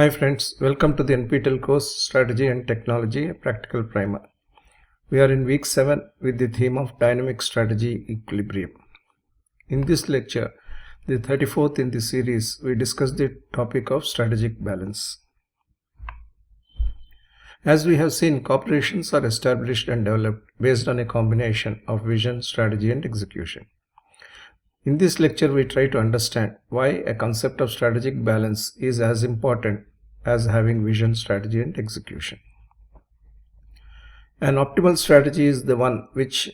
Hi friends, welcome to the NPTEL course Strategy and Technology, a Practical Primer. We are in week 7 with the theme of Dynamic Strategy Equilibrium. In this lecture, the 34th in the series, we discuss the topic of strategic balance. As we have seen, corporations are established and developed based on a combination of vision, strategy and execution. In this lecture, we try to understand why a concept of strategic balance is as important as having vision, strategy, and execution. An optimal strategy is the one which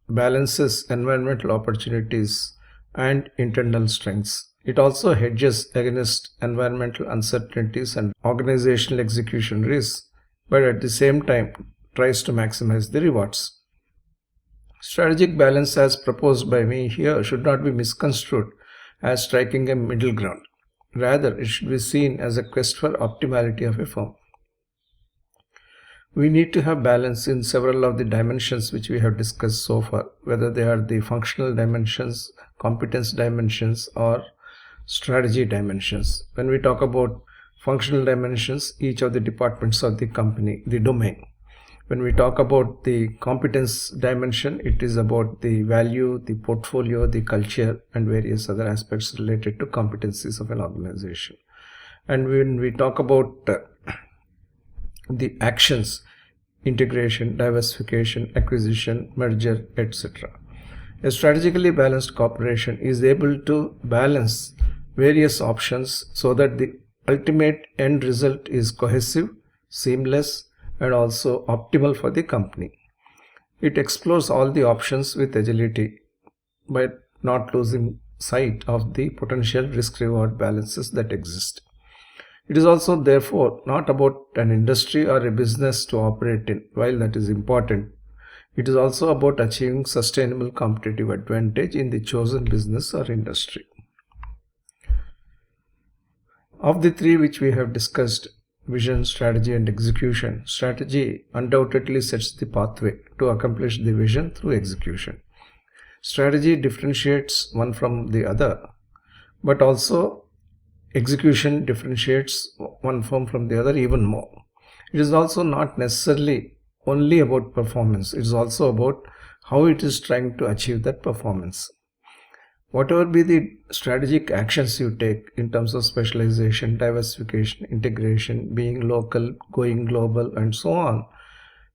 balances environmental opportunities and internal strengths. It also hedges against environmental uncertainties and organizational execution risks, but at the same time tries to maximize the rewards. Strategic balance as proposed by me here should not be misconstrued as striking a middle ground. Rather, it should be seen as a quest for optimality of a firm. We need to have balance in several of the dimensions which we have discussed so far, whether they are the functional dimensions, competence dimensions, or strategy dimensions. When we talk about functional dimensions, each of the departments of the company, the domain. When we talk about the competence dimension, it is about the value, the portfolio, the culture, and various other aspects related to competencies of an organization. And when we talk about the actions, integration, diversification, acquisition, merger, etc. A strategically balanced corporation is able to balance various options so that the ultimate end result is cohesive, seamless, and also optimal for the company. It explores all the options with agility by not losing sight of the potential risk-reward balances that exist. It is also therefore not about an industry or a business to operate in. While that is important, it is also about achieving sustainable competitive advantage in the chosen business or industry. Of the three which we have discussed, vision, strategy and execution, strategy undoubtedly sets the pathway to accomplish the vision through execution. Strategy differentiates one from the other, but also execution differentiates one firm from the other even more. It is also not necessarily only about performance, it is also about how it is trying to achieve that performance. Whatever be the strategic actions you take in terms of specialization, diversification, integration, being local, going global, and so on,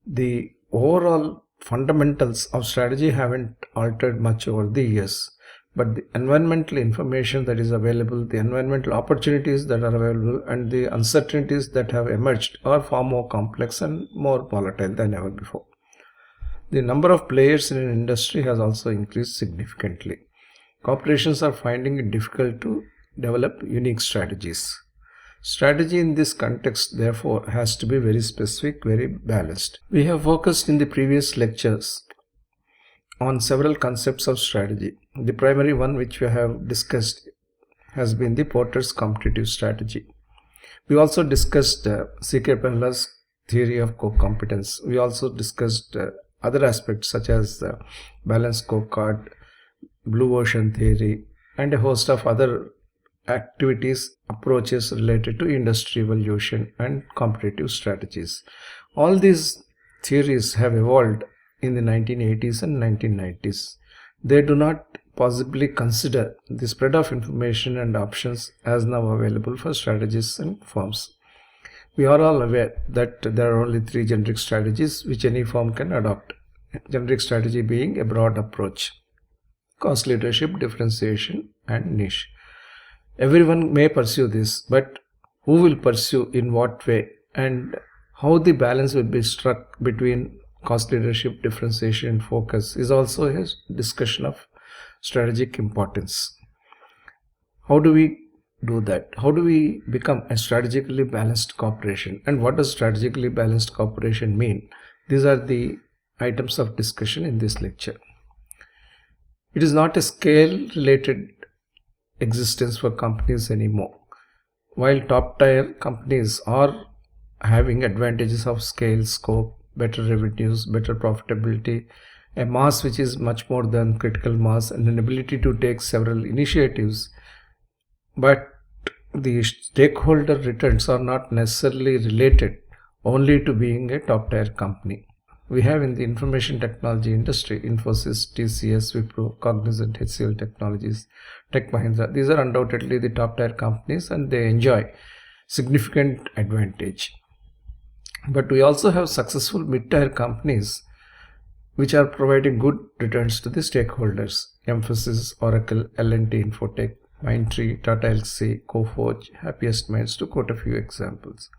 the overall fundamentals of strategy haven't altered much over the years. But the environmental information that is available, the environmental opportunities that are available, and the uncertainties that have emerged are far more complex and more volatile than ever before. The number of players in an industry has also increased significantly. Corporations are finding it difficult to develop unique strategies. Strategy in this context, therefore, has to be very specific, very balanced. We have focused in the previous lectures on several concepts of strategy. The primary one which we have discussed has been the Porter's competitive strategy. We also discussed C.K. Pella's theory of co-competence. We also discussed other aspects such as the balanced scorecard, blue ocean theory, and a host of other activities, approaches related to industry evolution and competitive strategies. All these theories have evolved in the 1980s and 1990s. They do not possibly consider the spread of information and options as now available for strategists and firms. We are all aware that there are only three generic strategies which any firm can adopt. Generic strategy being a broad approach: cost leadership, differentiation, and niche. Everyone may pursue this, but who will pursue in what way, and how the balance will be struck between cost leadership, differentiation, and focus is also a discussion of strategic importance. How do we do that? How do we become a strategically balanced corporation? And what does strategically balanced corporation mean? These are the items of discussion in this lecture. It is not a scale-related existence for companies anymore. While top-tier companies are having advantages of scale, scope, better revenues, better profitability, a mass which is much more than critical mass, and an ability to take several initiatives, but the stakeholder returns are not necessarily related only to being a top tier company. We have in the information technology industry, Infosys, TCS, Wipro, Cognizant, HCL Technologies, Tech Mahindra. These are undoubtedly the top tier companies and they enjoy significant advantage. But we also have successful mid-tier companies which are providing good returns to the stakeholders. Emphasis, Oracle, L&T Infotech, Mindtree, Tata Elxsi, Coforge, Happiest Minds, to quote a few examples.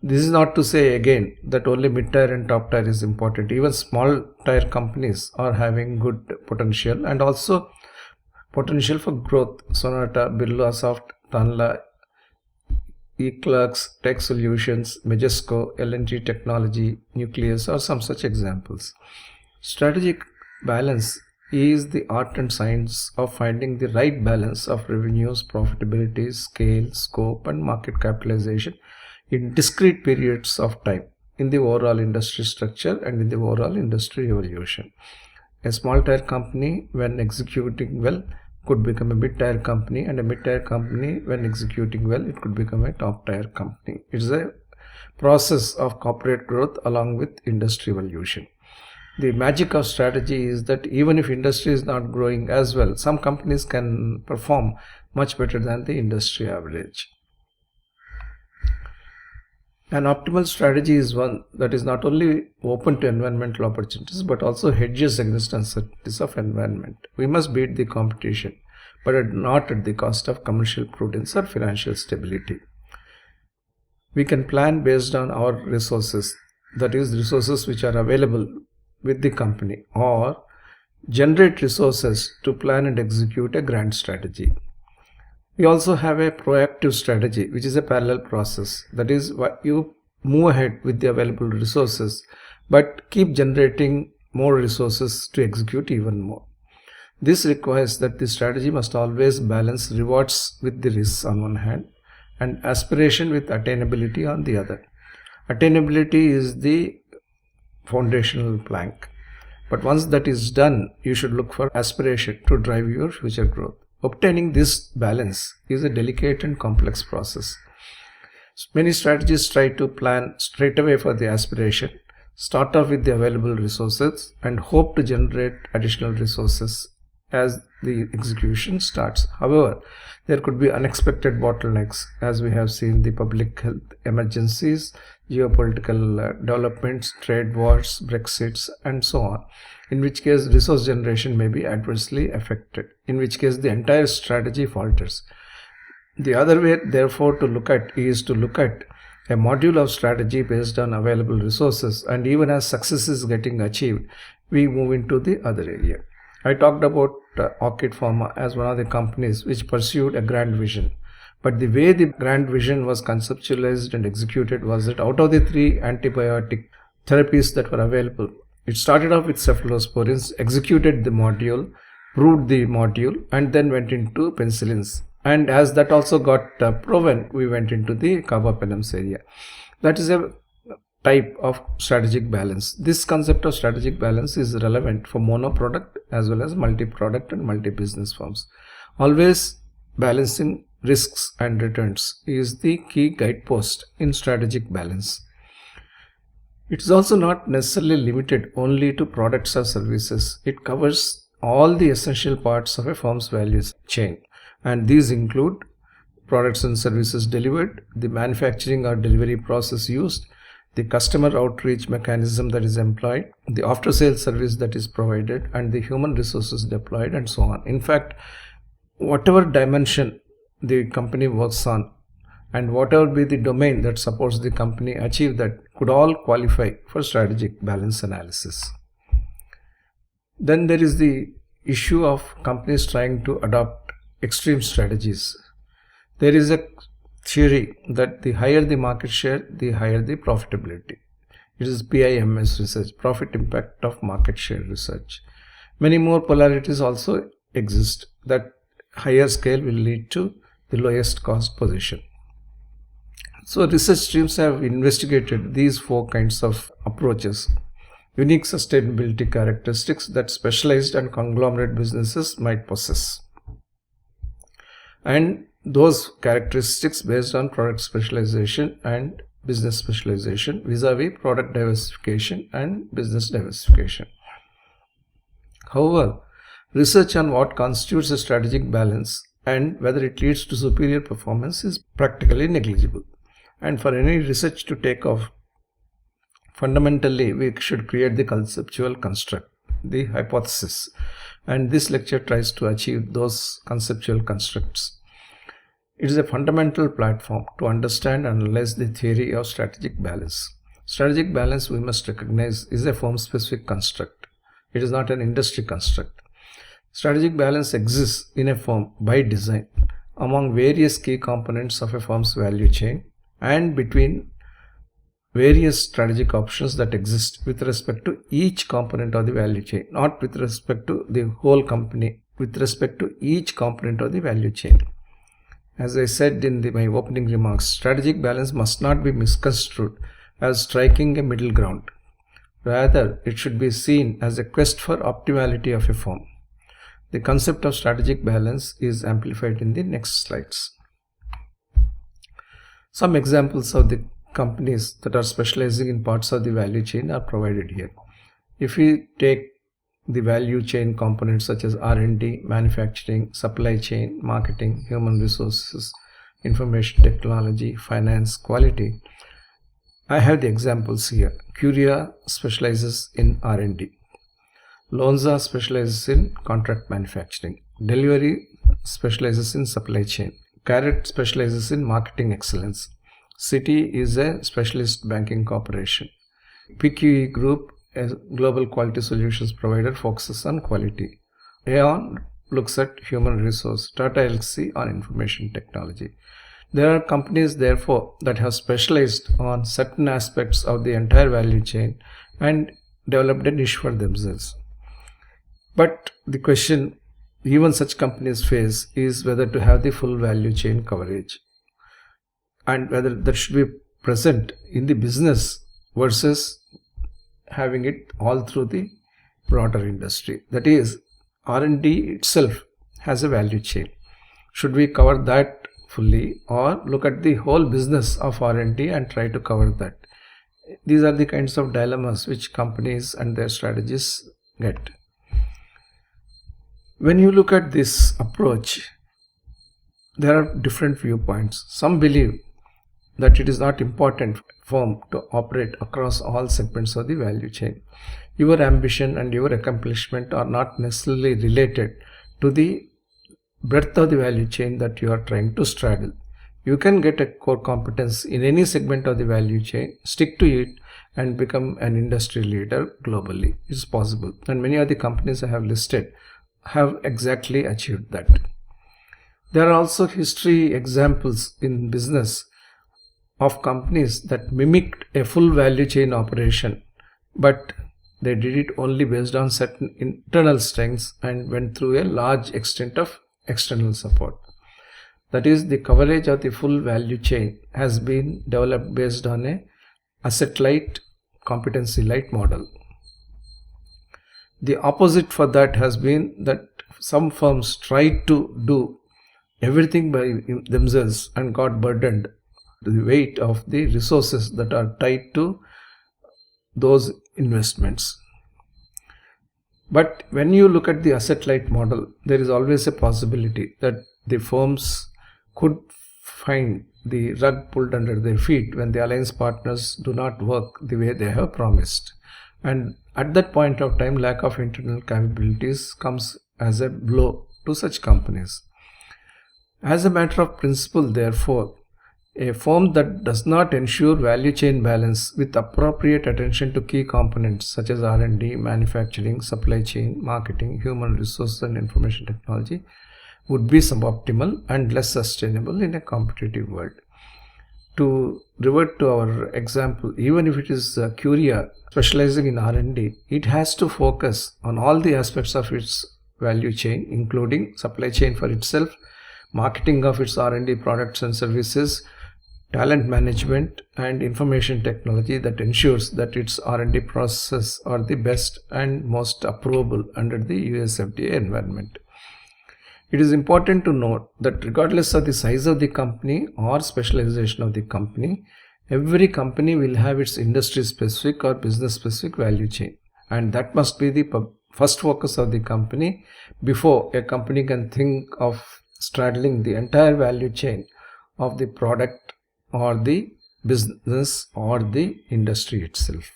This is not to say again that only mid-tier and top tier is important. Even small tier companies are having good potential and also potential for growth. Sonata, Birlasoft, Tanla, eClerx, Tech Solutions, Majesco, L&T Technology, Nucleus are some such examples. Strategic balance is the art and science of finding the right balance of revenues, profitability, scale, scope, and market capitalization in discrete periods of time in the overall industry structure and in the overall industry evolution. A small tier company, when executing well, could become a mid-tier company, and a mid-tier company, when executing well, it could become a top-tier company. It is a process of corporate growth along with industry evolution. The magic of strategy is that even if industry is not growing as well, some companies can perform much better than the industry average. An optimal strategy is one that is not only open to environmental opportunities but also hedges against uncertainties of environment. We must beat the competition, but not at the cost of commercial prudence or financial stability. We can plan based on our resources, that is, resources which are available with the company, or generate resources to plan and execute a grand strategy. We also have a proactive strategy, which is a parallel process. That is, you move ahead with the available resources, but keep generating more resources to execute even more. This requires that the strategy must always balance rewards with the risks on one hand and aspiration with attainability on the other. Attainability is the foundational plank. But once that is done, you should look for aspiration to drive your future growth. Obtaining this balance is a delicate and complex process. Many strategists try to plan straight away for the aspiration, start off with the available resources, and hope to generate additional resources as the execution starts. However, there could be unexpected bottlenecks, as we have seen the public health emergencies, geopolitical developments, trade wars, Brexits, and so on, in which case resource generation may be adversely affected, in which case the entire strategy falters. The other way, therefore, to look at is to look at a module of strategy based on available resources, and even as success is getting achieved, we move into the other area. I talked about Orchid Pharma as one of the companies which pursued a grand vision. But the way the grand vision was conceptualized and executed was that out of the 3 antibiotic therapies that were available, it started off with cephalosporins, executed the module, proved the module, and then went into penicillins. And as that also got proven, we went into the carbapenems area. That is a type of strategic balance. This concept of strategic balance is relevant for mono-product as well as multi-product and multi-business firms. Always balancing risks and returns is the key guidepost in strategic balance. It is also not necessarily limited only to products or services. It covers all the essential parts of a firm's value chain, and these include products and services delivered, the manufacturing or delivery process used, the customer outreach mechanism that is employed, the after-sales service that is provided, and the human resources deployed, and so on. In fact, whatever dimension the company works on and whatever be the domain that supports the company achieve that could all qualify for strategic balance analysis. Then there is the issue of companies trying to adopt extreme strategies. There is a theory that the higher the market share, the higher the profitability. It is PIMS research, profit impact of market share research. Many more polarities also exist, that higher scale will lead to the lowest cost position. So research teams have investigated these 4 kinds of approaches, unique sustainability characteristics that specialized and conglomerate businesses might possess. And those characteristics based on product specialization and business specialization vis-a-vis product diversification and business diversification. However, research on what constitutes a strategic balance and whether it leads to superior performance is practically negligible. And for any research to take off, fundamentally we should create the conceptual construct, the hypothesis, and this lecture tries to achieve those conceptual constructs. It is a fundamental platform to understand and analyze the theory of strategic balance. Strategic balance, we must recognize, is a firm-specific construct. It is not an industry construct. Strategic balance exists in a firm by design among various key components of a firm's value chain and between various strategic options that exist with respect to each component of the value chain, not with respect to the whole company, with respect to each component of the value chain. As I said in my opening remarks, strategic balance must not be misconstrued as striking a middle ground. Rather, it should be seen as a quest for optimality of a firm. The concept of strategic balance is amplified in the next slides. Some examples of the companies that are specializing in parts of the value chain are provided here. If we take the value chain components such as R&D, manufacturing, supply chain, marketing, human resources, information technology, finance, quality, I have the examples here. Curia specializes in R&D. Lonza specializes in contract manufacturing. Delivery specializes in supply chain. Carrot specializes in marketing excellence. Citi is a specialist banking corporation. PQE Group, a global quality solutions provider, focuses on quality. Aon looks at human resource. Tata Elxsi on information technology. There are companies, therefore, that have specialized on certain aspects of the entire value chain and developed a niche for themselves. But the question even such companies face is whether to have the full value chain coverage and whether that should be present in the business versus having it all through the broader industry. That is, R&D itself has a value chain. Should we cover that fully or look at the whole business of R&D and try to cover that? These are the kinds of dilemmas which companies and their strategists get. When you look at this approach, there are different viewpoints. Some believe that it is not important for a firm to operate across all segments of the value chain. Your ambition and your accomplishment are not necessarily related to the breadth of the value chain that you are trying to straddle. You can get a core competence in any segment of the value chain, stick to it, and become an industry leader globally. It's possible. And many of the companies I have listed have exactly achieved that. There are also history examples in business of companies that mimicked a full value chain operation, but they did it only based on certain internal strengths and went through a large extent of external support. That is, the coverage of the full value chain has been developed based on a asset-light, competency-light model. The opposite for that has been that some firms tried to do everything by themselves and got burdened the weight of the resources that are tied to those investments. But when you look at the asset-light model, there is always a possibility that the firms could find the rug pulled under their feet when the alliance partners do not work the way they have promised. And at that point of time, lack of internal capabilities comes as a blow to such companies. As a matter of principle, therefore, a firm that does not ensure value chain balance with appropriate attention to key components such as R&D, manufacturing, supply chain, marketing, human resources and information technology would be suboptimal and less sustainable in a competitive world. To revert to our example, even if it is Curia specializing in R&D, it has to focus on all the aspects of its value chain, including supply chain for itself, marketing of its R&D products and services, talent management and information technology that ensures that its R&D processes are the best and most approvable under the US FDA environment. It is important to note that regardless of the size of the company or specialization of the company, every company will have its industry specific or business specific value chain, and that must be the first focus of the company before a company can think of straddling the entire value chain of the product or the business or the industry itself.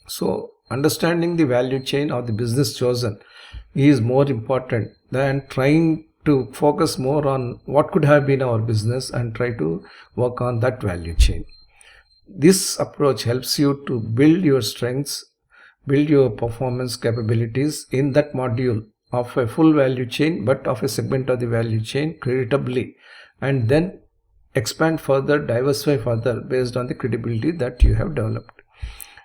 So understanding the value chain or the business chosen is more important than trying to focus more on what could have been our business and try to work on that value chain. This approach helps you to build your strengths, build your performance capabilities in that module of a full value chain, but of a segment of the value chain creditably, and then expand further, diversify further based on the credibility that you have developed.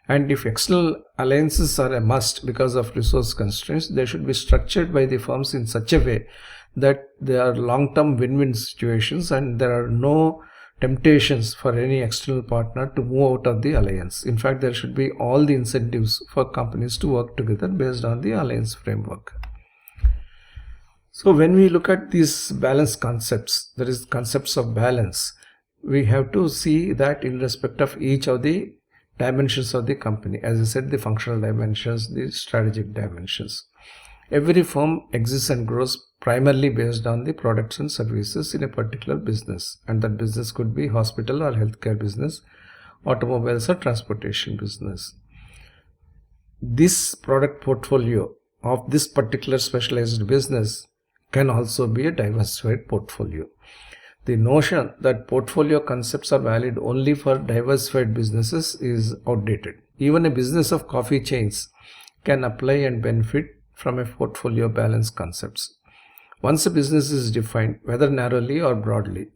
And if external alliances are a must because of resource constraints, they should be structured by the firms in such a way that they are long-term win-win situations and there are no temptations for any external partner to move out of the alliance. In fact, there should be all the incentives for companies to work together based on the alliance framework. So when we look at these balance concepts, there is concepts of balance, we have to see that in respect of each of the dimensions of the company. As I said, the functional dimensions, the strategic dimensions. Every firm exists and grows primarily based on the products and services in a particular business, and that business could be hospital or healthcare business, automobiles or transportation business. This product portfolio of this particular specialized business can also be a diversified portfolio. The notion that portfolio concepts are valid only for diversified businesses is outdated. Even a business of coffee chains can apply and benefit from a portfolio balance concepts. Once a business is defined, whether narrowly or broadly,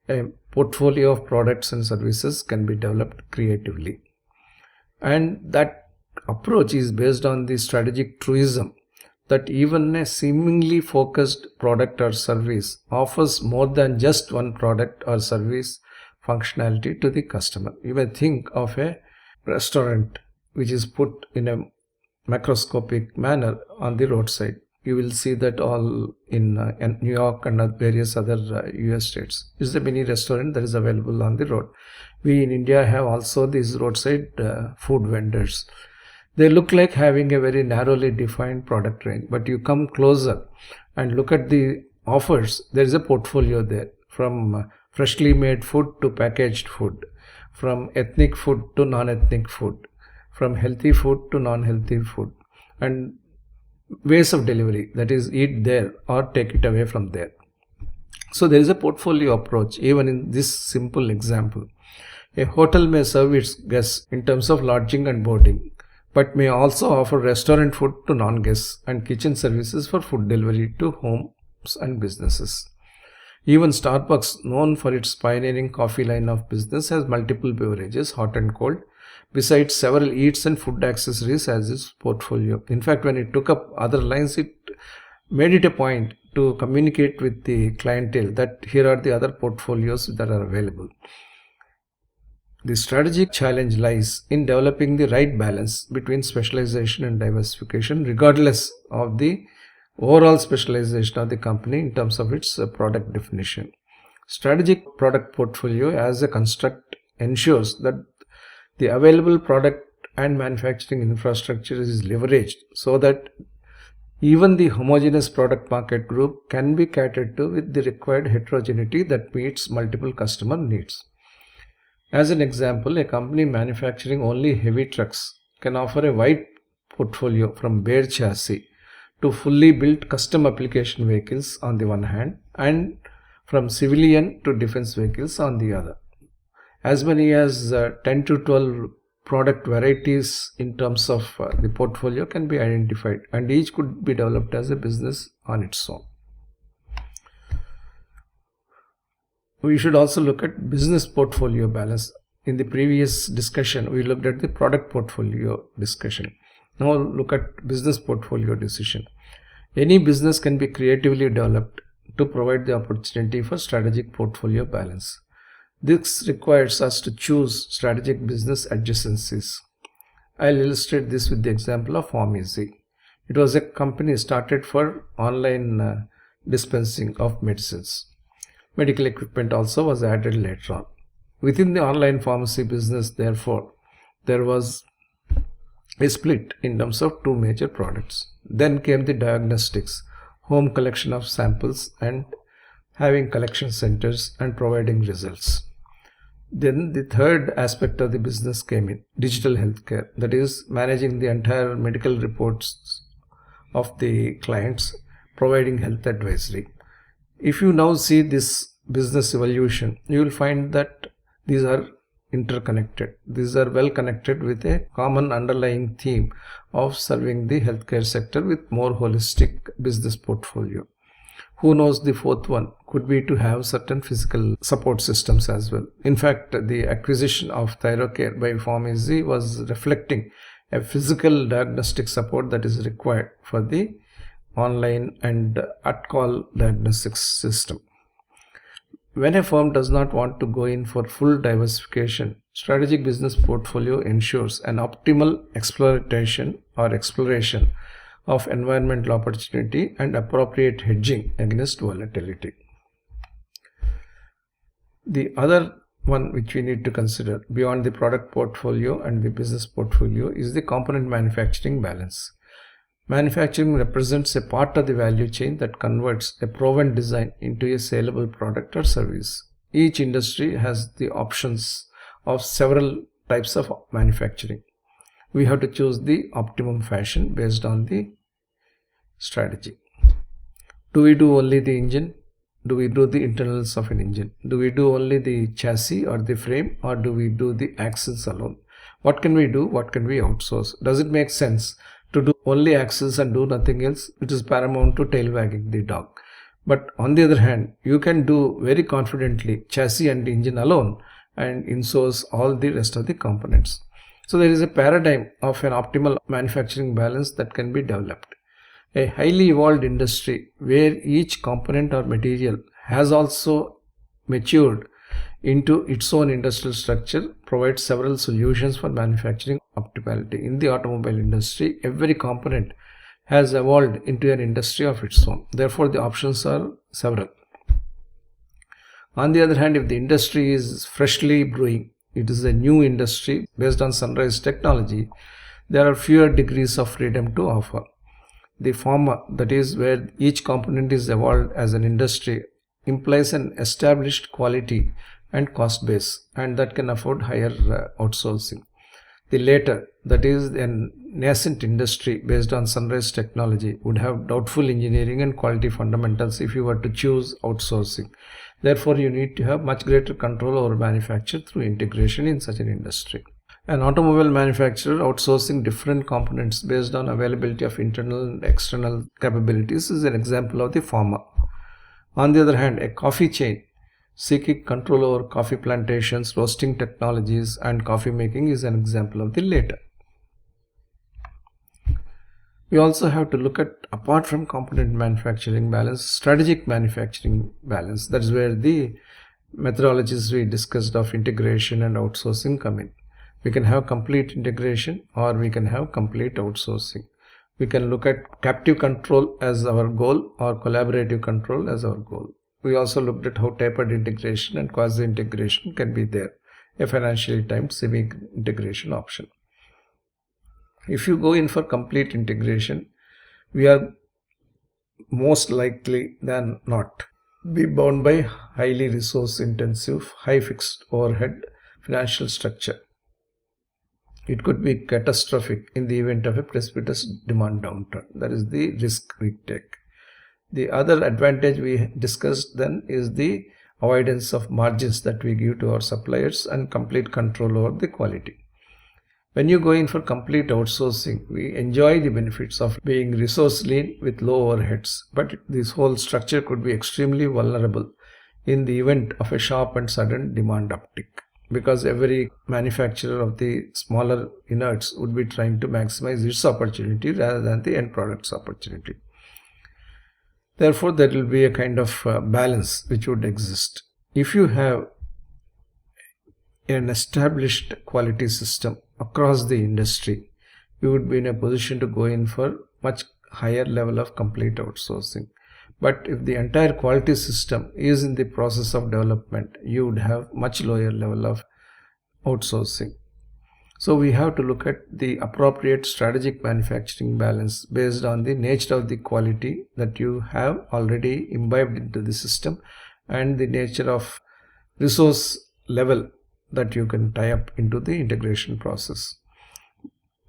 a portfolio of products and services can be developed creatively. And that approach is based on the strategic truism that even a seemingly focused product or service offers more than just one product or service functionality to the customer. You may think of a restaurant which is put in a macroscopic manner on the roadside. You will see that all in New York and various other US states. This is a mini restaurant that is available on the road. We in India have also these roadside food vendors. They look like having a very narrowly defined product range, but you come closer and look at the offers. There is a portfolio there, from freshly made food to packaged food, from ethnic food to non-ethnic food, from healthy food to non-healthy food, and ways of delivery, that is, eat there or take it away from there. So there is a portfolio approach even in this simple example. A hotel may serve its guests in terms of lodging and boarding, but may also offer restaurant food to non-guests and kitchen services for food delivery to homes and businesses. Even Starbucks, known for its pioneering coffee line of business, has multiple beverages, hot and cold, besides several eats and food accessories as its portfolio. In fact, when it took up other lines, it made it a point to communicate with the clientele that here are the other portfolios that are available. The strategic challenge lies in developing the right balance between specialization and diversification, regardless of the overall specialization of the company in terms of its product definition. Strategic product portfolio as a construct ensures that the available product and manufacturing infrastructure is leveraged so that even the homogeneous product market group can be catered to with the required heterogeneity that meets multiple customer needs. As an example, a company manufacturing only heavy trucks can offer a wide portfolio from bare chassis to fully built custom application vehicles on the one hand, and from civilian to defense vehicles on the other. As many as 10 to 12 product varieties in terms of the portfolio can be identified, and each could be developed as a business on its own. We should also look at business portfolio balance. In the previous discussion, we looked at the product portfolio discussion. Now look at business portfolio decision. Any business can be creatively developed to provide the opportunity for strategic portfolio balance. This requires us to choose strategic business adjacencies. I'll illustrate this with the example of Farm Easy. It was a company started for online dispensing of medicines. Medical equipment also was added later on. Within the online pharmacy business, therefore, there was a split in terms of two major products. Then came the diagnostics, home collection of samples and having collection centers and providing results. Then the third aspect of the business came in, digital healthcare, that is managing the entire medical reports of the clients, providing health advisory. If you now see this business evolution, you will find that these are interconnected. These are well connected with a common underlying theme of serving the healthcare sector with more holistic business portfolio. Who knows, the fourth one could be to have certain physical support systems as well. In fact, the acquisition of Thyrocare by PharmEasy was reflecting a physical diagnostic support that is required for the online and at-call diagnostics system. When a firm does not want to go in for full diversification, strategic business portfolio ensures an optimal exploration of environmental opportunity and appropriate hedging against volatility. The other one which we need to consider beyond the product portfolio and the business portfolio is the component manufacturing balance. Manufacturing represents a part of the value chain that converts a proven design into a saleable product or service. Each industry has the options of several types of manufacturing. We have to choose the optimum fashion based on the strategy. Do we do only the engine? Do we do the internals of an engine? Do we do only the chassis or the frame, or do we do the axles alone? What can we do? What can we outsource? Does it make sense to do only axles and do nothing else? It is paramount to tail wagging the dog. But on the other hand, you can do very confidently chassis and engine alone and insource all the rest of the components. So there is a paradigm of an optimal manufacturing balance that can be developed. A highly evolved industry where each component or material has also matured into its own industrial structure provides several solutions for manufacturing optimality. In the automobile industry, every component has evolved into an industry of its own. Therefore, the options are several. On the other hand, if the industry is freshly brewing, it is a new industry based on sunrise technology, there are fewer degrees of freedom to offer. The former, that is where each component is evolved as an industry, implies an established quality and cost base, and that can afford higher outsourcing. The latter, that is a nascent industry based on sunrise technology, would have doubtful engineering and quality fundamentals if you were to choose outsourcing. Therefore, you need to have much greater control over manufacture through integration in such an industry. An automobile manufacturer outsourcing different components based on availability of internal and external capabilities is an example of the former. On the other hand, a coffee chain seeking control over coffee plantations, roasting technologies, and coffee making is an example of the latter. We also have to look at, apart from component manufacturing balance, strategic manufacturing balance. That is where the methodologies we discussed of integration and outsourcing come in. We can have complete integration or we can have complete outsourcing. We can look at captive control as our goal or collaborative control as our goal. We also looked at how tapered integration and quasi-integration can be there, a financially timed semi-integration option. If you go in for complete integration, we are most likely than not be bound by highly resource intensive, high fixed overhead financial structure. It could be catastrophic in the event of a precipitous demand downturn. That is the risk we take. The other advantage we discussed then is the avoidance of margins that we give to our suppliers and complete control over the quality. When you go in for complete outsourcing, we enjoy the benefits of being resource lean with low overheads, but this whole structure could be extremely vulnerable in the event of a sharp and sudden demand uptick, because every manufacturer of the smaller inerts would be trying to maximize its opportunity rather than the end product's opportunity. Therefore, there will be a kind of balance which would exist. If you have an established quality system across the industry, you would be in a position to go in for much higher level of complete outsourcing. But if the entire quality system is in the process of development, you would have much lower level of outsourcing. So we have to look at the appropriate strategic manufacturing balance based on the nature of the quality that you have already imbibed into the system and the nature of resource level that you can tie up into the integration process.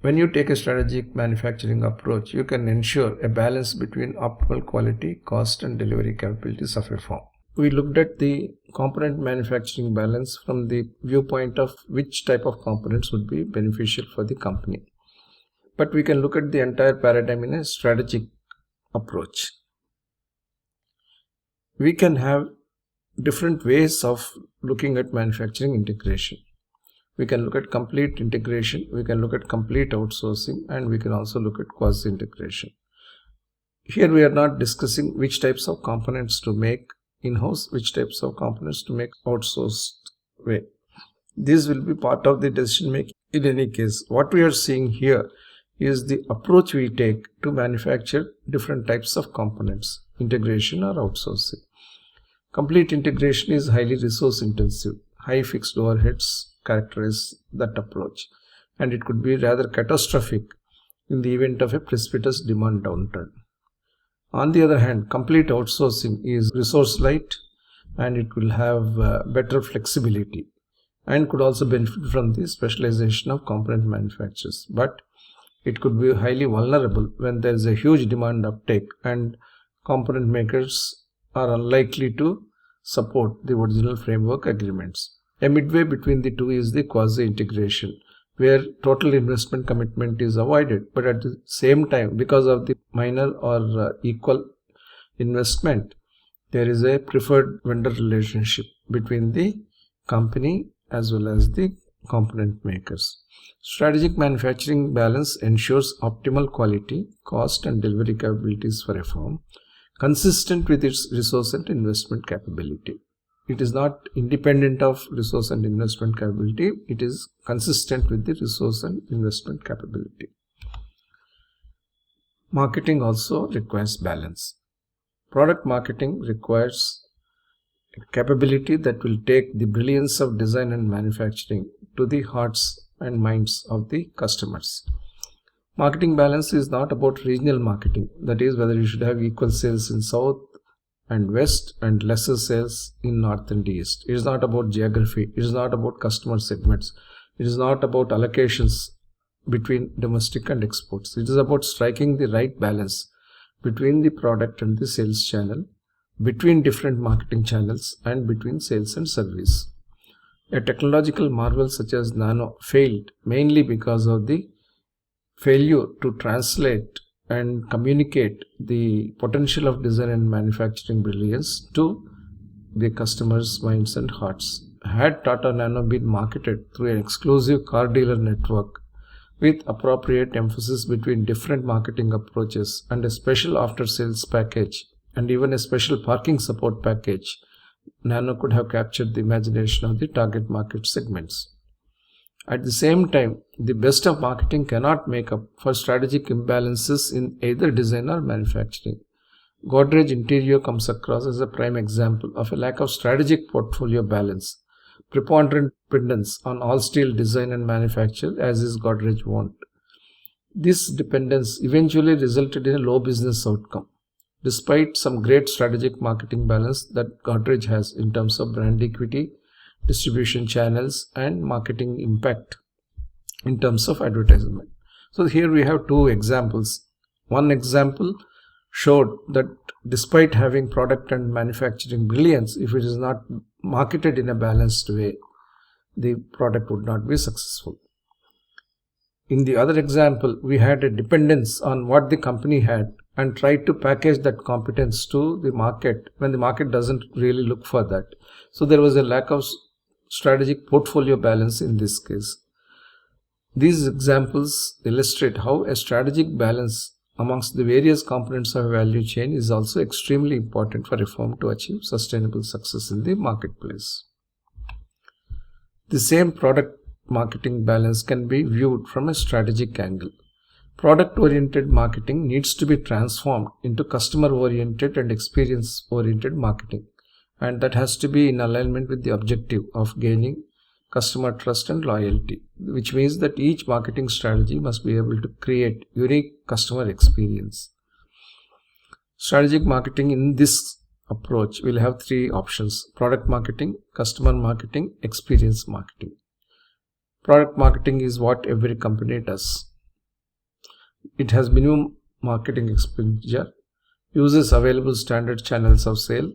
When you take a strategic manufacturing approach, you can ensure a balance between optimal quality, cost, and delivery capabilities of a firm. We looked at the component manufacturing balance from the viewpoint of which type of components would be beneficial for the company. But we can look at the entire paradigm in a strategic approach. We can have different ways of looking at manufacturing integration. We can look at complete integration, we can look at complete outsourcing, and we can also look at quasi-integration. Here we are not discussing which types of components to make in-house, which types of components to make outsourced way. This will be part of the decision making in any case. What we are seeing here is the approach we take to manufacture different types of components, integration or outsourcing. Complete integration is highly resource intensive. High fixed overheads characterize that approach, and it could be rather catastrophic in the event of a precipitous demand downturn. On the other hand, complete outsourcing is resource light, and it will have better flexibility and could also benefit from the specialization of component manufacturers. But it could be highly vulnerable when there is a huge demand uptake and component makers are unlikely to support the original framework agreements. A midway between the two is the quasi-integration, where total investment commitment is avoided, but at the same time, because of the minor or equal investment, there is a preferred vendor relationship between the company as well as the component makers. Strategic manufacturing balance ensures optimal quality, cost, and delivery capabilities for a firm, consistent with its resource and investment capability. It is not independent of resource and investment capability. It is consistent with the resource and investment capability. Marketing also requires balance. Product marketing requires a capability that will take the brilliance of design and manufacturing to the hearts and minds of the customers. Marketing balance is not about regional marketing, that is, whether you should have equal sales in South and West and lesser sales in North and East. It is not about geography, it is not about customer segments, it is not about allocations between domestic and exports. It is about striking the right balance between the product and the sales channel, between different marketing channels, and between sales and service. A technological marvel such as Nano failed mainly because of the failure to translate and communicate the potential of design and manufacturing brilliance to the customers' minds and hearts. Had Tata Nano been marketed through an exclusive car dealer network with appropriate emphasis between different marketing approaches and a special after-sales package and even a special parking support package, Nano could have captured the imagination of the target market segments. At the same time, the best of marketing cannot make up for strategic imbalances in either design or manufacturing. Godrej Interior comes across as a prime example of a lack of strategic portfolio balance, preponderant dependence on all steel design and manufacture as is Godrej wont. This dependence eventually resulted in a low business outcome, despite some great strategic marketing balance that Godrej has in terms of brand equity, distribution channels, and marketing impact in terms of advertisement. So here we have two examples. One example showed that despite having product and manufacturing brilliance, if it is not marketed in a balanced way, the product would not be successful. In the other example, we had a dependence on what the company had and tried to package that competence to the market when the market doesn't really look for that. So there was a lack of strategic portfolio balance in this case. These examples illustrate how a strategic balance amongst the various components of a value chain is also extremely important for a firm to achieve sustainable success in the marketplace. The same product marketing balance can be viewed from a strategic angle. Product-oriented marketing needs to be transformed into customer-oriented and experience-oriented marketing, and that has to be in alignment with the objective of gaining customer trust and loyalty, which means that each marketing strategy must be able to create unique customer experience. Strategic marketing in this approach will have three options: product marketing, customer marketing, experience marketing. Product marketing is what every company does. It has minimum marketing expenditure, uses available standard channels of sale,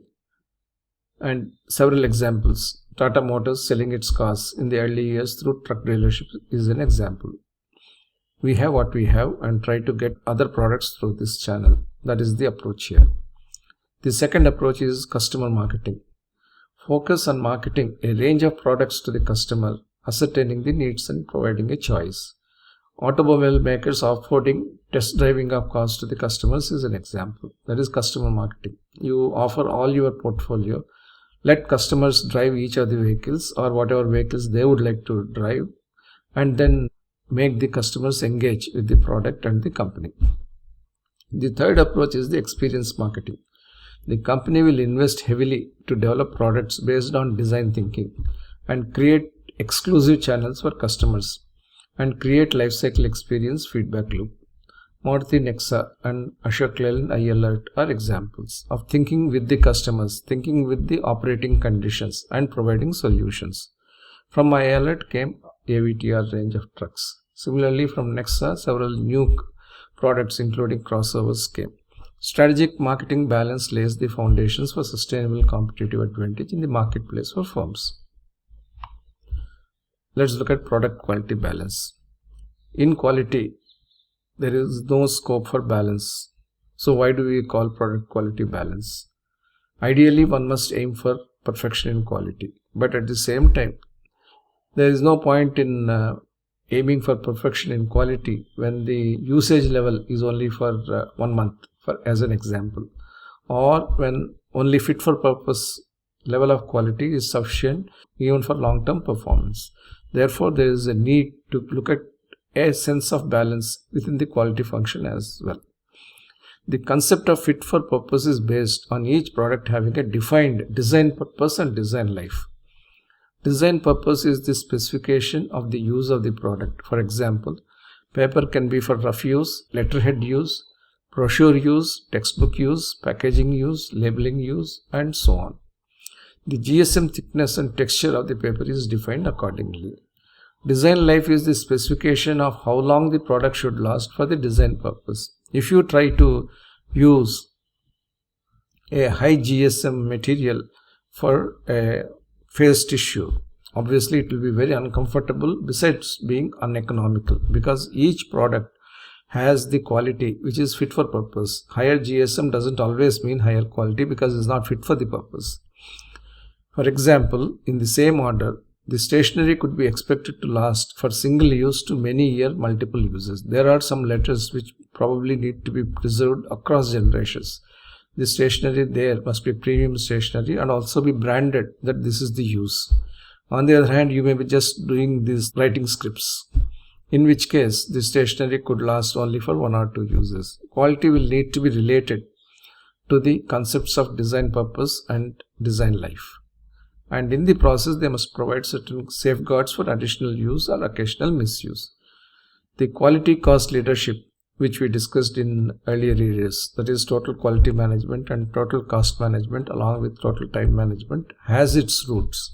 and several examples. Tata Motors selling its cars in the early years through truck dealerships is an example. We have what we have and try to get other products through this channel. That is the approach here. The second approach is customer marketing. Focus on marketing a range of products to the customer, ascertaining the needs and providing a choice. Automobile makers offering test driving of cars to the customers is an example. That is customer marketing. You offer all your portfolio. Let customers drive each of the vehicles or whatever vehicles they would like to drive, and then make the customers engage with the product and the company. The third approach is the experience marketing. The company will invest heavily to develop products based on design thinking and create exclusive channels for customers and create lifecycle experience feedback loop. Maruti Nexa and Ashok Leyland iAlert are examples of thinking with the customers, thinking with the operating conditions and providing solutions. From iAlert came AVTR range of trucks. Similarly, from Nexa, several new products including crossovers came. Strategic marketing balance lays the foundations for sustainable competitive advantage in the marketplace for firms. Let's look at product quality balance. In quality, there is no scope for balance. So why do we call product quality balance? Ideally, one must aim for perfection in quality, but at the same time, there is no point in aiming for perfection in quality when the usage level is only for 1 month, as an example, or when only fit for purpose level of quality is sufficient even for long-term performance. Therefore, there is a need to look at a sense of balance within the quality function as well. The concept of fit for purpose is based on each product having a defined design purpose and design life. Design purpose is the specification of the use of the product. For example, paper can be for rough use, letterhead use, brochure use, textbook use, packaging use, labeling use, and so on. The GSM thickness and texture of the paper is defined accordingly. Design life is the specification of how long the product should last for the design purpose. If you try to use a high GSM material for a face tissue, obviously it will be very uncomfortable besides being uneconomical, because each product has the quality which is fit for purpose. Higher GSM doesn't always mean higher quality because it's not fit for the purpose. For example, in the same order, the stationery could be expected to last for single use to many year multiple uses. There are some letters which probably need to be preserved across generations. The stationery there must be premium stationery and also be branded that this is the use. On the other hand, you may be just doing these writing scripts, in which case the stationery could last only for 1 or 2 uses. Quality will need to be related to the concepts of design purpose and design life. And in the process, they must provide certain safeguards for additional use or occasional misuse. The quality cost leadership, which we discussed in earlier areas, that is total quality management and total cost management along with total time management, has its roots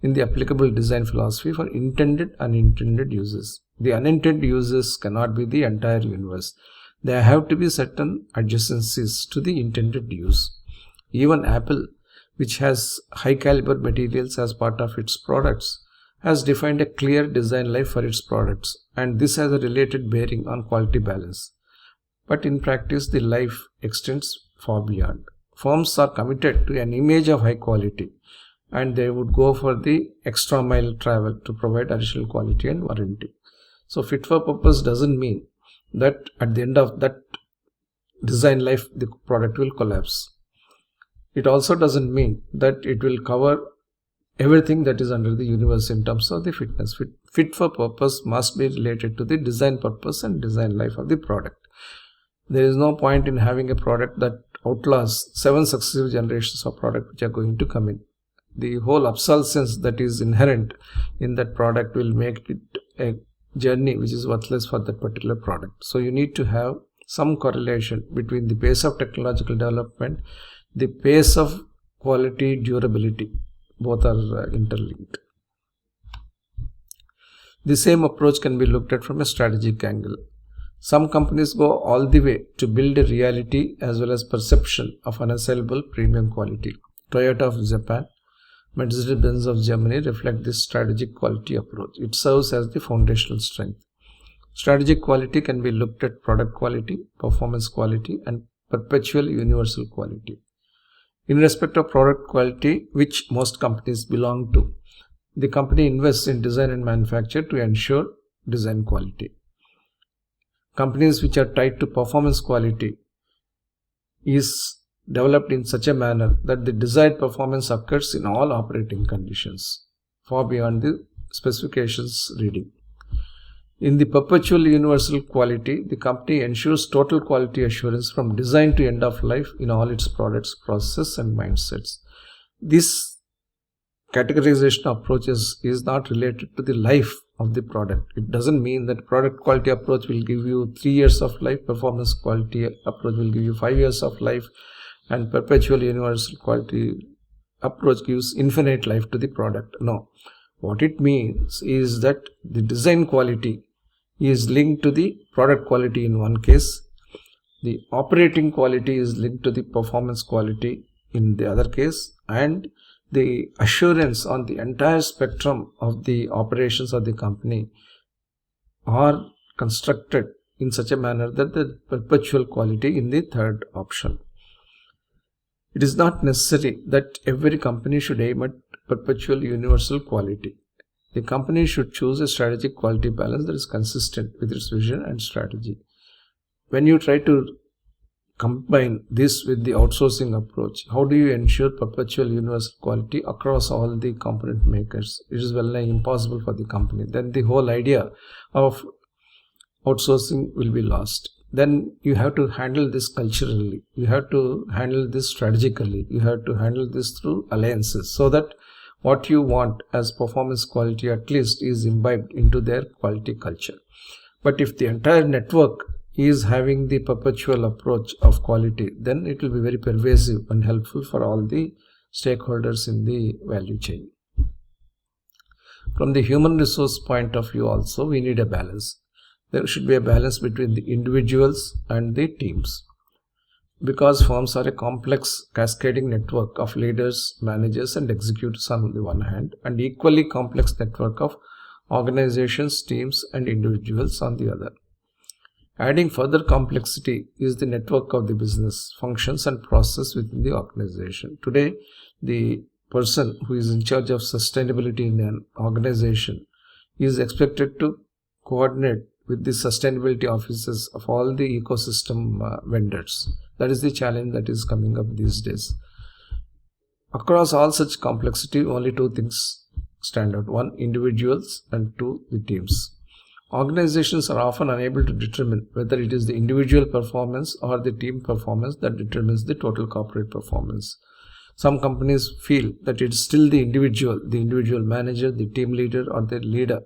in the applicable design philosophy for intended and unintended uses. The unintended uses cannot be the entire universe. There have to be certain adjacencies to the intended use. Even Apple, which has high caliber materials as part of its products, has defined a clear design life for its products, and this has a related bearing on quality balance. But in practice, the life extends far beyond. Firms are committed to an image of high quality, and they would go for the extra mile travel to provide additional quality and warranty. So fit for purpose doesn't mean that at the end of that design life, the product will collapse. It also doesn't mean that it will cover everything that is under the universe in terms of the fitness. Fit for purpose must be related to the design purpose and design life of the product. There is no point in having a product that outlasts 7 successive generations of product which are going to come in. The whole obsolescence that is inherent in that product will make it a journey which is worthless for that particular product. So you need to have some correlation between the pace of technological development, the pace of quality, durability. Both are interlinked. The same approach can be looked at from a strategic angle. Some companies go all the way to build a reality as well as perception of unassailable premium quality. Toyota of Japan, Mercedes-Benz of Germany reflect this strategic quality approach. It serves as the foundational strength. Strategic quality can be looked at product quality, performance quality, and perpetual universal quality. In respect of product quality, which most companies belong to, the company invests in design and manufacture to ensure design quality. Companies which are tied to performance quality is developed in such a manner that the desired performance occurs in all operating conditions, far beyond the specifications reading. In the perpetual universal quality, the company ensures total quality assurance from design to end of life in all its products, processes, and mindsets. This categorization approach is not related to the life of the product. It doesn't mean that product quality approach will give you 3 years of life, performance quality approach will give you 5 years of life, and perpetual universal quality approach gives infinite life to the product. No. What it means is that the design quality is linked to the product quality in one case, the operating quality is linked to the performance quality in the other case, and the assurance on the entire spectrum of the operations of the company are constructed in such a manner that the perpetual quality in the third option. It is not necessary that every company should aim at perpetual universal quality. The company should choose a strategic quality balance that is consistent with its vision and strategy. When you try to combine this with the outsourcing approach, how do you ensure perpetual universal quality across all the component makers? It is well nigh impossible for the company. Then the whole idea of outsourcing will be lost. Then you have to handle this culturally, you have to handle this strategically, you have to handle this through alliances, so that what you want as performance quality at least is imbibed into their quality culture. But if the entire network is having the perpetual approach of quality, then it will be very pervasive and helpful for all the stakeholders in the value chain. From the human resource point of view also, we need a balance. There should be a balance between the individuals and the teams. Because firms are a complex cascading network of leaders, managers, and executives on the one hand, and equally complex network of organizations, teams, and individuals on the other. Adding further complexity is the network of the business functions and process within the organization. Today, the person who is in charge of sustainability in an organization is expected to coordinate with the sustainability offices of all the ecosystem vendors. That is the challenge that is coming up these days. Across all such complexity, only two things stand out. One, individuals, and two, the teams. Organizations are often unable to determine whether it is the individual performance or the team performance that determines the total corporate performance. Some companies feel that it is still the individual manager, the team leader, or the leader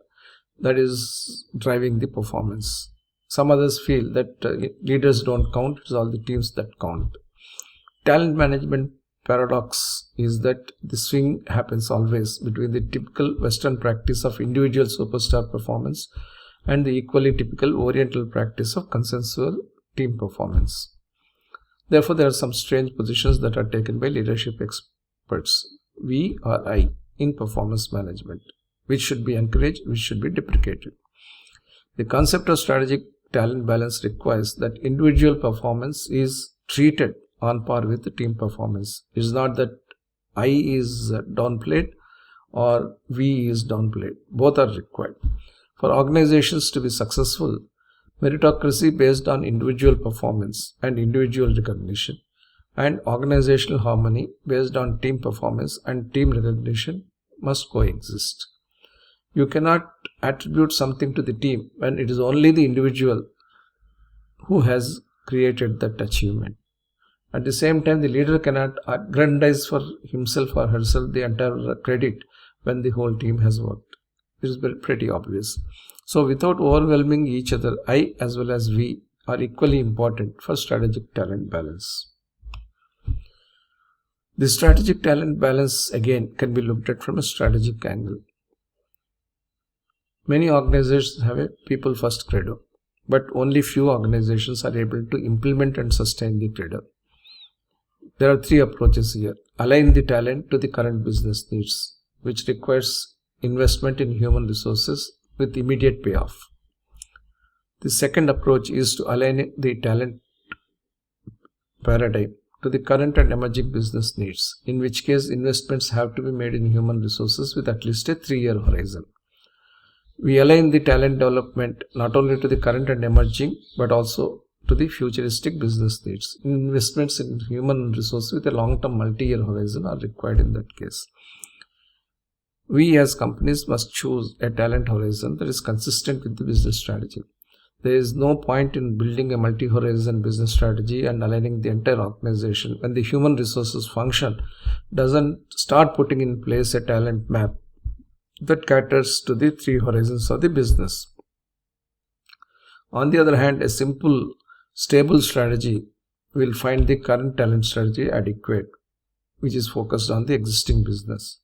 that is driving the performance. Some others feel that leaders don't count, it's all the teams that count. Talent management paradox is that the swing happens always between the typical Western practice of individual superstar performance and the equally typical Oriental practice of consensual team performance. Therefore, there are some strange positions that are taken by leadership experts, we or I, in performance management, which should be encouraged, which should be deprecated. The concept of strategic talent balance requires that individual performance is treated on par with the team performance. It is not that I is downplayed or we is downplayed. Both are required. For organizations to be successful, meritocracy based on individual performance and individual recognition, and organizational harmony based on team performance and team recognition must coexist. You cannot attribute something to the team when it is only the individual who has created that achievement. At the same time, the leader cannot aggrandize for himself or herself the entire credit when the whole team has worked. It is pretty obvious. So without overwhelming each other, I as well as we are equally important for strategic talent balance. The strategic talent balance again can be looked at from a strategic angle. Many organizations have a people first credo, but only few organizations are able to implement and sustain the credo. There are three approaches here. Align the talent to the current business needs, which requires investment in human resources with immediate payoff. The second approach is to align the talent paradigm to the current and emerging business needs, in which case investments have to be made in human resources with at least a 3-year horizon. We align the talent development not only to the current and emerging, but also to the futuristic business needs. Investments in human resources with a long-term multi-year horizon are required in that case. We as companies must choose a talent horizon that is consistent with the business strategy. There is no point in building a multi-horizon business strategy and aligning the entire organization when the human resources function doesn't start putting in place a talent map that caters to the 3 horizons of the business. On the other hand, a simple, stable strategy will find the current talent strategy adequate, which is focused on the existing business.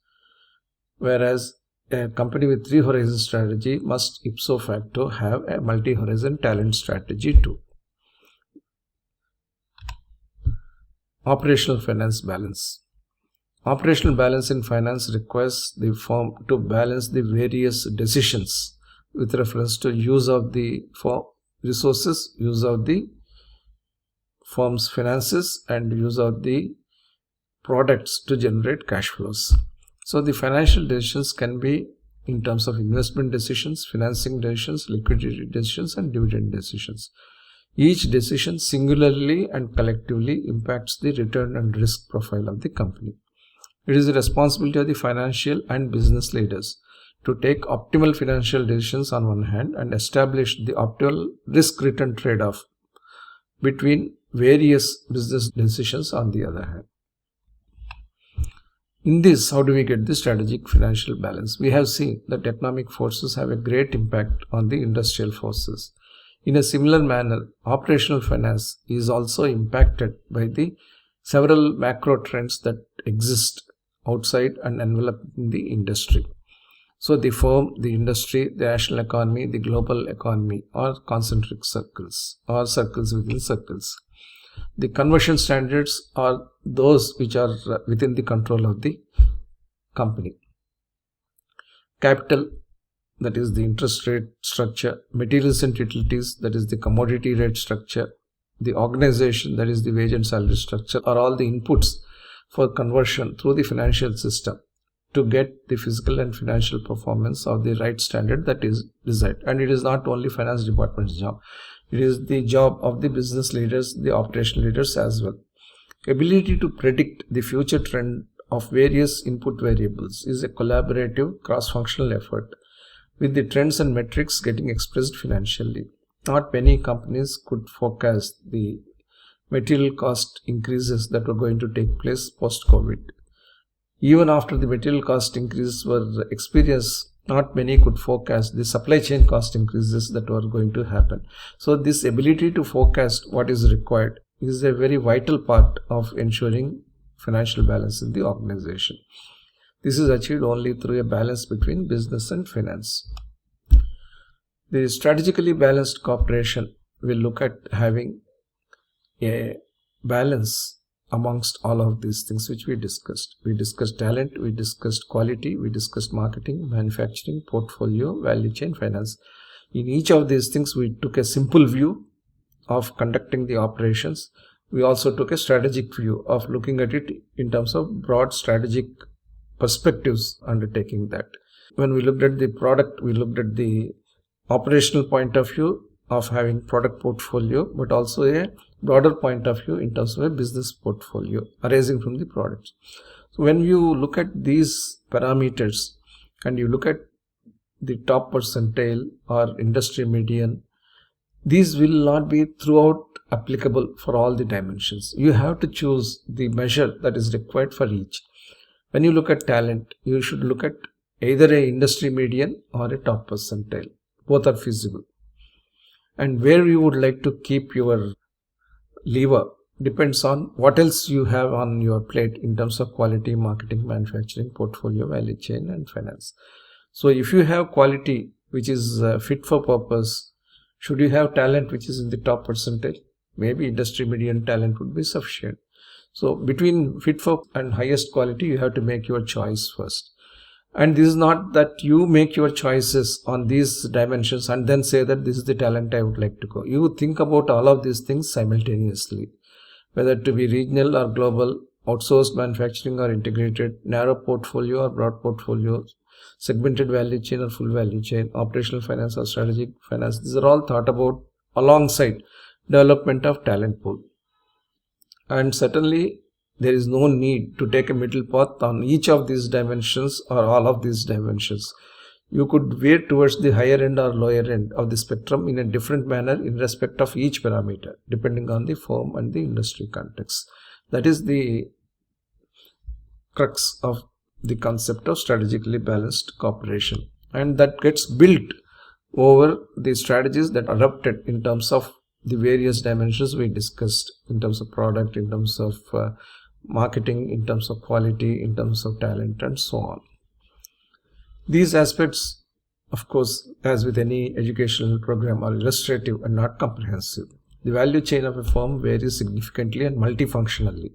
Whereas a company with 3 horizon strategy must ipso facto have a multi-horizon talent strategy too. Operational finance balance. Operational balance in finance requires the firm to balance the various decisions with reference to use of the resources, use of the firm's finances, and use of the products to generate cash flows. So the financial decisions can be in terms of investment decisions, financing decisions, liquidity decisions, and dividend decisions. Each decision singularly and collectively impacts the return and risk profile of the company. It is the responsibility of the financial and business leaders to take optimal financial decisions on one hand and establish the optimal risk-return trade-off between various business decisions on the other hand. In this, how do we get the strategic financial balance? We have seen that economic forces have a great impact on the industrial forces. In a similar manner, operational finance is also impacted by the several macro trends that exist outside and enveloping the industry. So the firm, the industry, the national economy, the global economy are concentric circles or circles within circles. The conversion standards are those which are within the control of the company. Capital, that is the interest rate structure, materials and utilities, that is the commodity rate structure, the organization, that is the wage and salary structure, are all the inputs for conversion through the financial system to get the physical and financial performance of the right standard that is desired. And it is not only finance department's job. It is the job of the business leaders, the operational leaders as well. Ability to predict the future trend of various input variables is a collaborative cross-functional effort with the trends and metrics getting expressed financially. Not many companies could forecast the material cost increases that were going to take place post-COVID. Even after the material cost increases were experienced, not many could forecast the supply chain cost increases that were going to happen. So this ability to forecast what is required is a very vital part of ensuring financial balance in the organization. This is achieved only through a balance between business and finance. The strategically balanced corporation will look at having a balance amongst all of these things which we discussed. We discussed talent, we discussed quality, we discussed marketing, manufacturing, portfolio, value chain, finance. In each of these things, we took a simple view of conducting the operations. We also took a strategic view of looking at it in terms of broad strategic perspectives undertaking that. When we looked at the product, we looked at the operational point of view of having product portfolio, but also a broader point of view in terms of a business portfolio arising from the products. So when you look at these parameters and you look at the top percentile or industry median, these will not be throughout applicable for all the dimensions. You have to choose the measure that is required for each. When you look at talent, you should look at either a industry median or a top percentile. Both are feasible. And where you would like to keep your lever depends on what else you have on your plate in terms of quality, marketing, manufacturing, portfolio, value chain, and finance. So if you have quality which is fit for purpose, should you have talent which is in the top percentile? Maybe industry median talent would be sufficient. So between fit for and highest quality, you have to make your choice first. And this is not that you make your choices on these dimensions and then say that this is the talent I would like to go. You think about all of these things simultaneously, whether to be regional or global, outsourced manufacturing or integrated, narrow portfolio or broad portfolio, segmented value chain or full value chain, operational finance or strategic finance. These are all thought about alongside development of talent pool. And certainly there is no need to take a middle path on each of these dimensions or all of these dimensions. You could veer towards the higher end or lower end of the spectrum in a different manner in respect of each parameter, depending on the firm and the industry context. That is the crux of the concept of strategically balanced cooperation, and that gets built over the strategies that are adopted in terms of the various dimensions we discussed, in terms of product, in terms of marketing, in terms of quality, in terms of talent, and so on. These aspects, of course, as with any educational program, are illustrative and not comprehensive. The value chain of a firm varies significantly and multifunctionally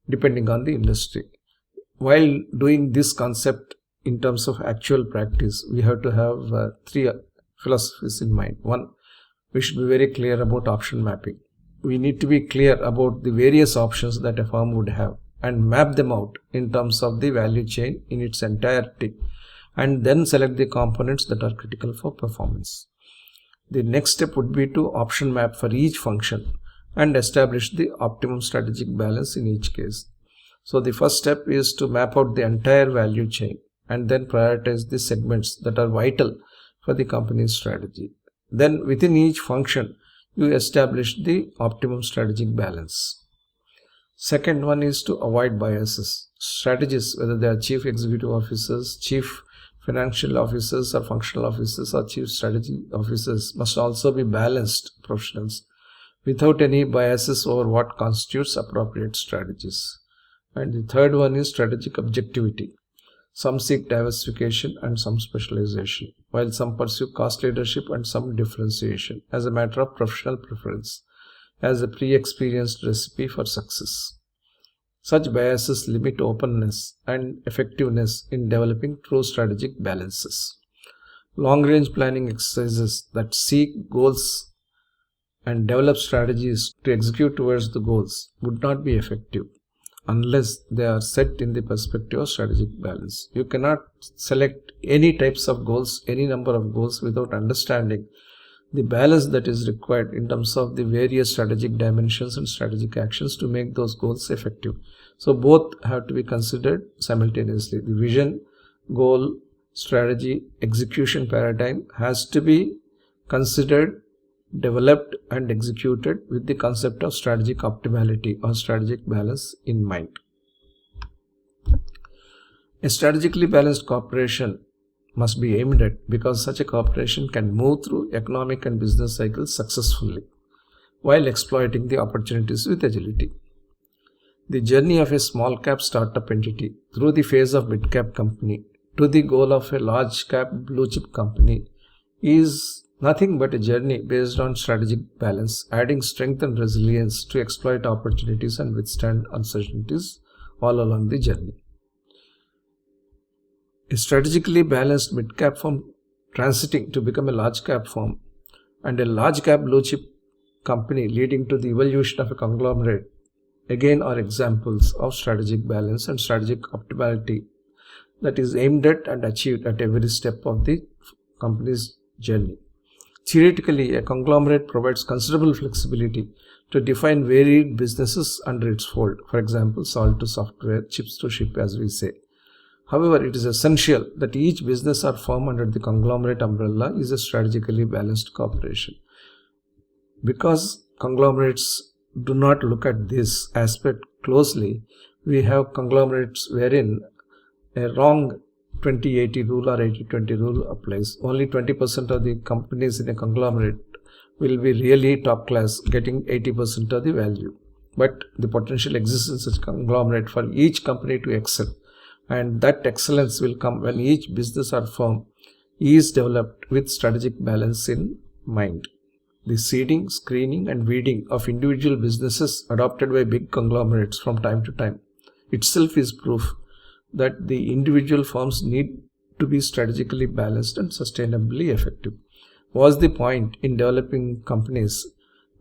depending on the industry. While doing this concept in terms of actual practice, we have to have three philosophies in mind. One, we should be very clear about option mapping. We need to be clear about the various options that a firm would have and map them out in terms of the value chain in its entirety, and then select the components that are critical for performance. The next step would be to option map for each function and establish the optimum strategic balance in each case. So the first step is to map out the entire value chain and then prioritize the segments that are vital for the company's strategy. Then within each function, you establish the optimum strategic balance. Second one is to avoid biases. Strategists, whether they are chief executive officers, chief financial officers or functional officers or chief strategy officers, must also be balanced professionals without any biases over what constitutes appropriate strategies. And the third one is strategic objectivity. Some seek diversification and some specialization, while some pursue cost leadership and some differentiation as a matter of professional preference, as a pre-experienced recipe for success. Such biases limit openness and effectiveness in developing true strategic balances. Long-range planning exercises that seek goals and develop strategies to execute towards the goals would not be effective unless they are set in the perspective of strategic balance. You cannot select any types of goals, any number of goals, without understanding the balance that is required in terms of the various strategic dimensions and strategic actions to make those goals effective. So both have to be considered simultaneously. The vision, goal, strategy, execution paradigm has to be considered, developed and executed with the concept of strategic optimality or strategic balance in mind. A strategically balanced cooperation must be aimed at because such a cooperation can move through economic and business cycles successfully while exploiting the opportunities with agility. The journey of a small cap startup entity through the phase of mid cap company to the goal of a large cap blue chip company is nothing but a journey based on strategic balance, adding strength and resilience to exploit opportunities and withstand uncertainties all along the journey. A strategically balanced mid-cap firm transiting to become a large-cap firm and a large-cap blue-chip company leading to the evolution of a conglomerate again are examples of strategic balance and strategic optimality that is aimed at and achieved at every step of the company's journey. Theoretically, a conglomerate provides considerable flexibility to define varied businesses under its fold. For example, salt to software, chips to ship, as we say. However, it is essential that each business or firm under the conglomerate umbrella is a strategically balanced corporation. Because conglomerates do not look at this aspect closely, we have conglomerates wherein a wrong 20-80 rule or 80-20 rule applies. Only 20% of the companies in a conglomerate will be really top class, getting 80% of the value. But the potential exists in such conglomerate for each company to excel. And that excellence will come when each business or firm is developed with strategic balance in mind. The seeding, screening and weeding of individual businesses adopted by big conglomerates from time to time itself is proof that the individual firms need to be strategically balanced and sustainably effective. Was the point in developing companies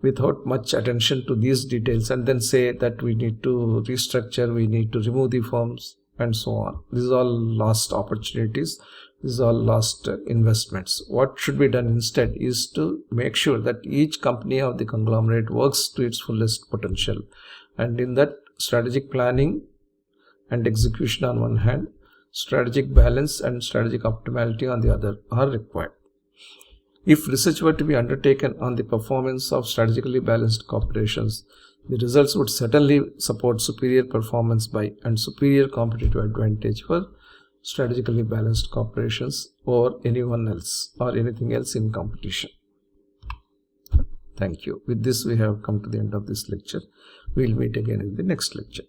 without much attention to these details and then say that we need to restructure, we need to remove the firms and so on? These are all lost opportunities. These are all lost investments. What should be done instead is to make sure that each company of the conglomerate works to its fullest potential. And in that, strategic planning and execution on one hand, strategic balance and strategic optimality on the other are required. If research were to be undertaken on the performance of strategically balanced corporations, the results would certainly support superior performance by and superior competitive advantage for strategically balanced corporations over anyone else or anything else in competition. Thank you. With this, we have come to the end of this lecture. We will meet again in the next lecture.